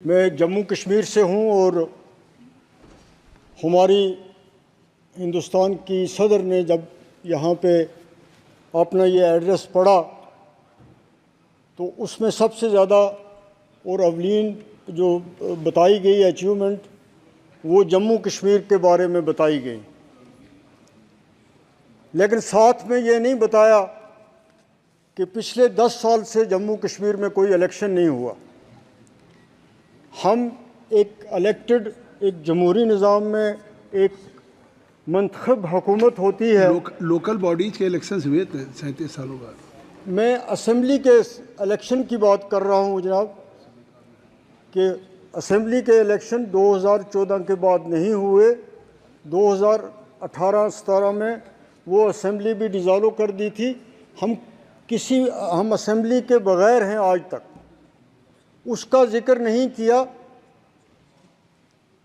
मैं जम्मू कश्मीर से हूँ और हमारी हिंदुस्तान की सदर ने जब यहाँ पे अपना ये एड्रेस पढ़ा तो उसमें सबसे ज़्यादा और अवलीन जो बताई गई अचीवमेंट वो जम्मू कश्मीर के बारे में बताई गई, लेकिन साथ में ये नहीं बताया कि पिछले 10 साल से जम्मू कश्मीर में कोई इलेक्शन नहीं हुआ। हम एक इलेक्टेड, एक जमहूरी निज़ाम में एक मंतखब हुकूमत होती है। लोकल बॉडीज के इलेक्शंस हुए थे 37 सालों बाद। मैं असेंबली के इलेक्शन की बात कर रहा हूँ जनाब, कि असेंबली के इलेक्शन 2014 के बाद नहीं हुए। 2018-17 में वो असेंबली भी डिज़ाल्व कर दी थी। हम असेंबली के बग़ैर हैं आज तक, उसका ज़िक्र नहीं किया।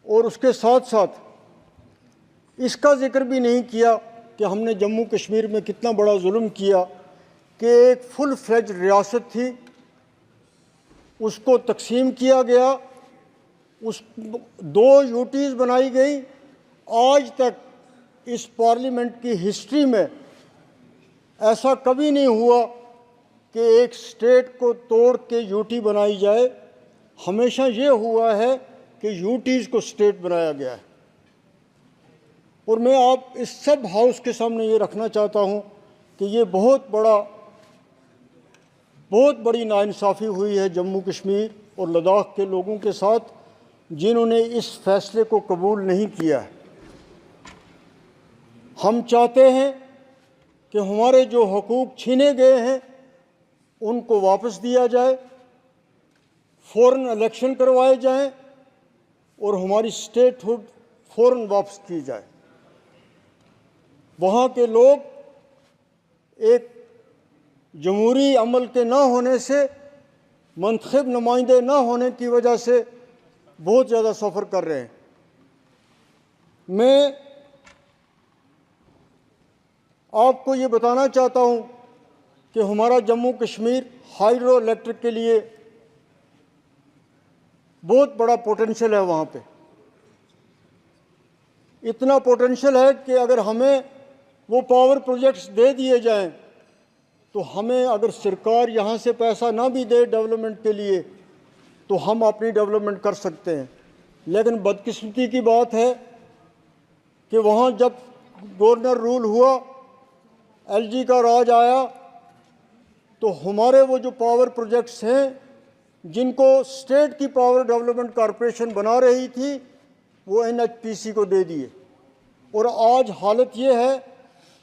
और उसके साथ साथ इसका ज़िक्र भी नहीं किया कि हमने जम्मू कश्मीर में कितना बड़ा जुल्म किया कि एक फुल फ्लेज रियासत थी, उसको तकसीम किया गया, उस 2 यूटीज़ बनाई गई। आज तक इस पार्लियामेंट की हिस्ट्री में ऐसा कभी नहीं हुआ कि एक स्टेट को तोड़ के यूटी बनाई जाए। हमेशा ये हुआ है कि यूटीज़ को स्टेट बनाया गया है। और मैं आप इस सब हाउस के सामने ये रखना चाहता हूँ कि ये बहुत बड़ी नाइंसाफ़ी हुई है जम्मू कश्मीर और लद्दाख के लोगों के साथ, जिन्होंने इस फैसले को कबूल नहीं किया है। हम चाहते हैं कि हमारे जो हकूक़ छीने गए हैं उनको वापस दिया जाए, फ़ौरन इलेक्शन करवाए जाएं और हमारी स्टेटहुड फ़ौरन वापस की जाए। वहाँ के लोग एक जमहूरी अमल के ना होने से, मंतखब नुमाइंदे ना होने की वजह से बहुत ज़्यादा सफ़र कर रहे हैं। मैं आपको ये बताना चाहता हूँ कि हमारा जम्मू कश्मीर हाइड्रो इलेक्ट्रिक के लिए बहुत बड़ा पोटेंशियल है। वहाँ पे इतना पोटेंशियल है कि अगर हमें वो पावर प्रोजेक्ट्स दे दिए जाएं तो हमें, अगर सरकार यहाँ से पैसा ना भी दे डेवलपमेंट के लिए, तो हम अपनी डेवलपमेंट कर सकते हैं। लेकिन बदकिस्मती की बात है कि वहाँ जब गवर्नर रूल हुआ, एलजी का राज आया, तो हमारे वो जो पावर प्रोजेक्ट्स हैं जिनको स्टेट की पावर डेवलपमेंट कॉरपोरेशन बना रही थी, वो एनएचपीसी को दे दिए। और आज हालत ये है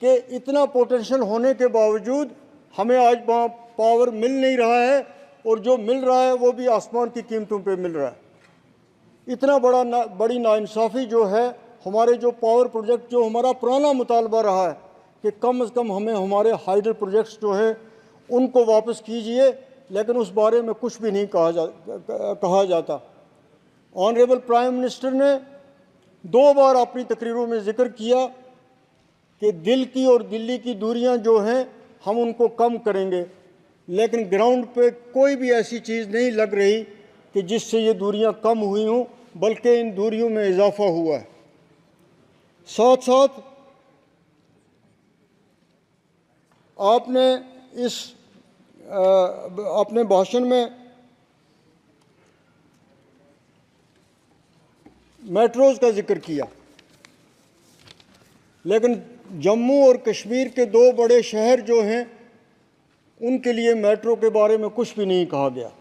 कि इतना पोटेंशियल होने के बावजूद हमें आज वहाँ पावर मिल नहीं रहा है, और जो मिल रहा है वो भी आसमान की कीमतों पे मिल रहा है। इतना बड़ी नाइंसाफ़ी जो है, हमारे जो पावर प्रोजेक्ट, जो हमारा पुराना मुतालबा रहा है कि कम से कम हमें हमारे हाइड्रो प्रोजेक्ट्स जो हैं उनको वापस कीजिए, लेकिन उस बारे में कुछ भी नहीं कहा जाता। ऑनरेबल प्राइम मिनिस्टर ने 2 बार अपनी तकरीरों में ज़िक्र किया कि दिल की और दिल्ली की दूरियां जो हैं हम उनको कम करेंगे, लेकिन ग्राउंड पे कोई भी ऐसी चीज़ नहीं लग रही कि जिससे ये दूरियां कम हुई हों, बल्कि इन दूरियों में इजाफा हुआ है। साथ साथ आपने अपने भाषण में मेट्रोज़ का जिक्र किया, लेकिन जम्मू और कश्मीर के 2 बड़े शहर जो हैं उनके लिए मेट्रो के बारे में कुछ भी नहीं कहा गया।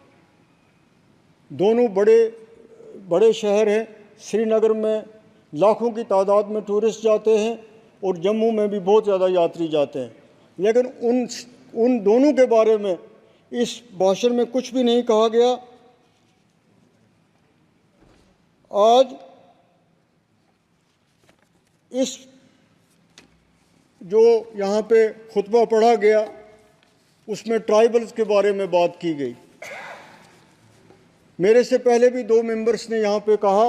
दोनों बड़े शहर हैं। श्रीनगर में लाखों की तादाद में टूरिस्ट जाते हैं और जम्मू में भी बहुत ज़्यादा यात्री जाते हैं, लेकिन उन दोनों के बारे में इस भाषण में कुछ भी नहीं कहा गया। आज इस जो यहाँ पे खुतबा पढ़ा गया उसमें ट्राइबल्स के बारे में बात की गई। मेरे से पहले भी 2 मेंबर्स ने यहाँ पे कहा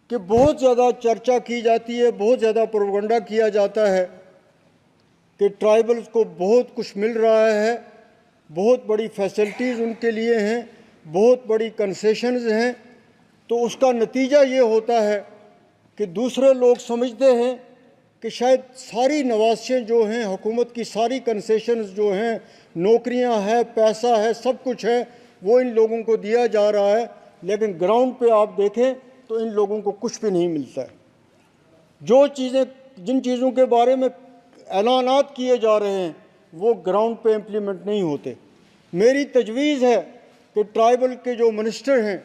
कि बहुत ज़्यादा चर्चा की जाती है, बहुत ज़्यादा प्रोपेगेंडा किया जाता है कि ट्राइबल्स को बहुत कुछ मिल रहा है, बहुत बड़ी फैसिलिटीज़ उनके लिए हैं, बहुत बड़ी कंसेशंस हैं, तो उसका नतीजा ये होता है कि दूसरे लोग समझते हैं कि शायद सारी नवासियाँ जो हैं, हुकूमत की सारी कंसेशंस जो हैं, नौकरियां हैं, पैसा है, सब कुछ है, वो इन लोगों को दिया जा रहा है, लेकिन ग्राउंड पे आप देखें तो इन लोगों को कुछ भी नहीं मिलता है। जिन चीज़ों के बारे में ऐलानात किए जा रहे हैं वो ग्राउंड पे इम्प्लीमेंट नहीं होते। मेरी तजवीज़ है कि ट्राइबल के जो मिनिस्टर हैं,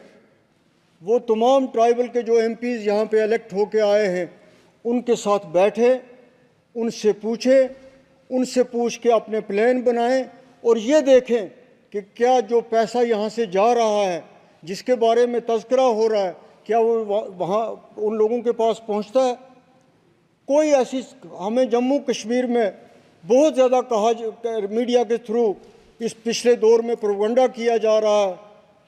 वो तमाम ट्राइबल के जो एमपीज़ यहाँ पे इलेक्ट होके आए हैं, उनके साथ बैठे, उनसे पूछ के अपने प्लान बनाएं और ये देखें कि क्या जो पैसा यहाँ से जा रहा है, जिसके बारे में तज़किरा हो रहा है, क्या वो वहाँ उन लोगों के पास पहुँचता है। कोई ऐसी, हमें जम्मू कश्मीर में बहुत ज़्यादा मीडिया के थ्रू इस पिछले दौर में प्रोपगंडा किया जा रहा है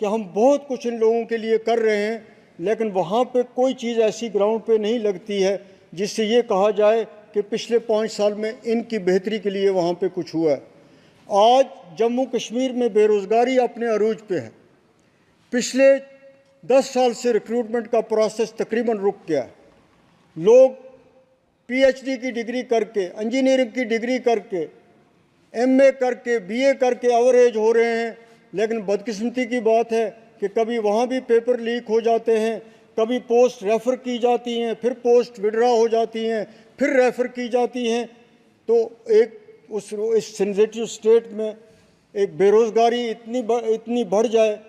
कि हम बहुत कुछ इन लोगों के लिए कर रहे हैं, लेकिन वहाँ पे कोई चीज़ ऐसी ग्राउंड पे नहीं लगती है जिससे ये कहा जाए कि पिछले 5 साल में इनकी बेहतरी के लिए वहाँ पे कुछ हुआ है। आज जम्मू कश्मीर में बेरोज़गारी अपने अरूज पे है। पिछले 10 साल से रिक्रूटमेंट का प्रोसेस तकरीबन रुक गया है। लोग पीएचडी की डिग्री करके, इंजीनियरिंग की डिग्री करके, एमए करके, बीए करके एवरेज हो रहे हैं, लेकिन बदकिस्मती की बात है कि कभी वहाँ भी पेपर लीक हो जाते हैं, कभी पोस्ट रेफ़र की जाती हैं, फिर पोस्ट विड्रा हो जाती हैं, फिर रेफ़र की जाती हैं। तो इस सेंसिटिव स्टेट में एक बेरोज़गारी इतनी बढ़ जाए,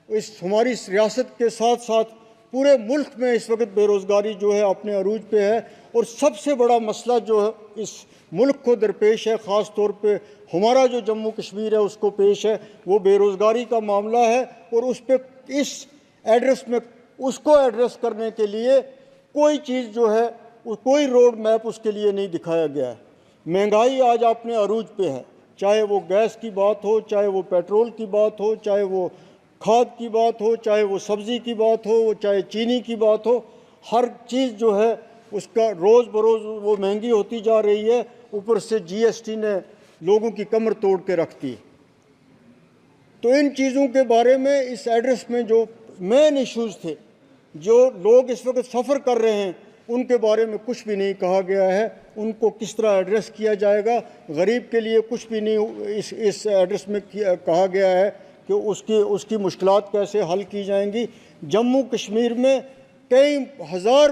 इस हमारी रियासत के साथ साथ पूरे मुल्क में इस वक्त बेरोज़गारी जो है अपने अरूज पे है। और सबसे बड़ा मसला जो है इस मुल्क को दरपेश है, ख़ास तौर पे हमारा जो जम्मू कश्मीर है उसको पेश है, वो बेरोज़गारी का मामला है। और उस पे इस एड्रेस में उसको एड्रेस करने के लिए कोई चीज़ जो है, कोई रोड मैप उसके लिए नहीं दिखाया गया है। महंगाई आज अपने अरूज पे है, चाहे वो गैस की बात हो, चाहे वो पेट्रोल की बात हो, चाहे वो खाद की बात हो, चाहे वो सब्ज़ी की बात हो, चाहे चीनी की बात हो, हर चीज़ जो है उसका रोज़ बरोज़ वो महंगी होती जा रही है। ऊपर से जीएसटी ने लोगों की कमर तोड़ के रख दी। तो इन चीज़ों के बारे में इस एड्रेस में जो मेन इश्यूज़ थे, जो लोग इस वक्त सफ़र कर रहे हैं, उनके बारे में कुछ भी नहीं कहा गया है। उनको किस तरह एड्रेस किया जाएगा, गरीब के लिए कुछ भी नहीं इस एड्रेस में कहा गया है कि उसकी मुश्किलात कैसे हल की जाएंगी। जम्मू कश्मीर में कई हज़ार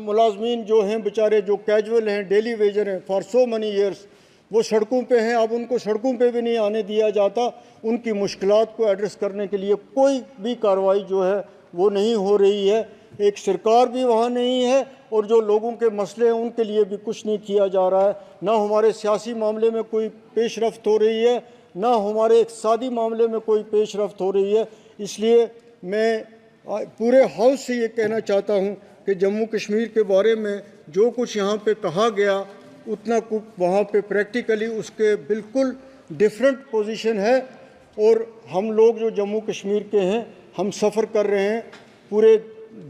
मुलाजमीन जो हैं बेचारे, जो कैजुअल हैं, डेली वेजर हैं, फॉर सो मनी ईयर्स वो सड़कों पे हैं। अब उनको सड़कों पे भी नहीं आने दिया जाता। उनकी मुश्किलात को एड्रेस करने के लिए कोई भी कार्रवाई जो है वो नहीं हो रही है। एक सरकार भी वहाँ नहीं है और जो लोगों के मसले हैं उनके लिए भी कुछ नहीं किया जा रहा है। ना हमारे सियासी मामले में कोई पेशरफ्त हो रही है, ना हमारे इक़्तिसादी मामले में कोई पेशरफ्त हो रही है। इसलिए मैं पूरे हाउस से ये कहना चाहता हूँ कि जम्मू कश्मीर के बारे में जो कुछ यहाँ पे कहा गया, उतना कुछ वहाँ पे प्रैक्टिकली उसके बिल्कुल डिफरेंट पोजीशन है। और हम लोग जो जम्मू कश्मीर के हैं, हम सफ़र कर रहे हैं। पूरे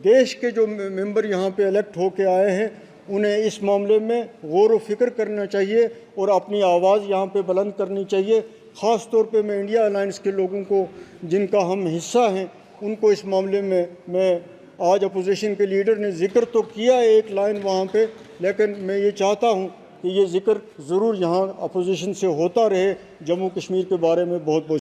देश के जो मेंबर यहाँ पे इलेक्ट होके आए हैं, उन्हें इस मामले में गौर व फिक्र करना चाहिए और अपनी आवाज़ यहाँ पे बुलंद करनी चाहिए। ख़ास तौर पे मैं इंडिया अलायंस के लोगों को, जिनका हम हिस्सा हैं, उनको इस मामले में मैं आज अपोजिशन के लीडर ने ज़िक्र तो किया एक लाइन वहाँ पे, लेकिन मैं ये चाहता हूँ कि ये ज़िक्र ज़रूर यहाँ अपोजिशन से होता रहे। जम्मू कश्मीर के बारे में बहुत बहुत